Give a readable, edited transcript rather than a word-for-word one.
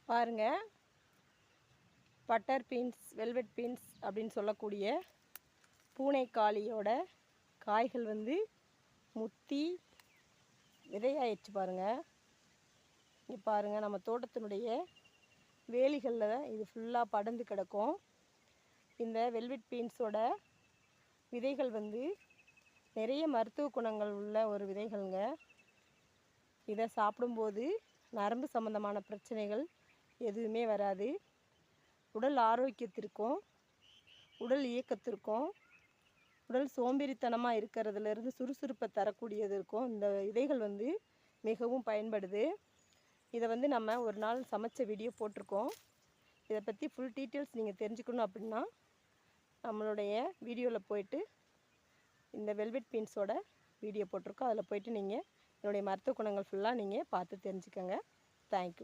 பாருங்கள், butter beans, velvet beans அப்படின்னு சொல்லக்கூடிய பூனைக்காளியோட காய்கள் வந்து முத்தி விதையாயிடுச்சு பாருங்கள். இங்கே பாருங்கள், நம்ம தோட்டத்தினுடைய வேலிகளில் இது ஃபுல்லாக படர்ந்து கிடக்கும். இந்த வெல்வெட் பீன்ஸோட விதைகள் வந்து நிறைய மருத்துவ குணங்கள் உள்ள ஒரு விதைகள்ங்க. இதை சாப்பிடும்போது நரம்பு சம்பந்தமான பிரச்சனைகள் எதுவுமே வராது. உடல் ஆரோக்கியத்திற்கும் உடல் இயக்கத்திற்கும் உடல் சோம்பேறித்தனமாக இருக்கிறதுலேருந்து சுறுசுறுப்பை தரக்கூடியது இருக்கும். இந்த விதைகள் வந்து மிகவும் பயன்படுது. இதை வந்து நம்ம ஒரு நாள் சமைச்ச வீடியோ போட்டிருக்கோம். இதை பற்றி ஃபுல் டீட்டெயில்ஸ் நீங்கள் தெரிஞ்சுக்கணும் அப்படின்னா நம்மளுடைய வீடியோவில் போய்ட்டு இந்த வெல்வெட் பீன்ஸோட வீடியோ போட்டிருக்கோம். அதில் போய்ட்டு நீங்கள் என்னுடைய மருத்துவ குணங்கள் ஃபுல்லாக நீங்கள் பார்த்து தெரிஞ்சுக்கோங்க. தேங்க்யூ.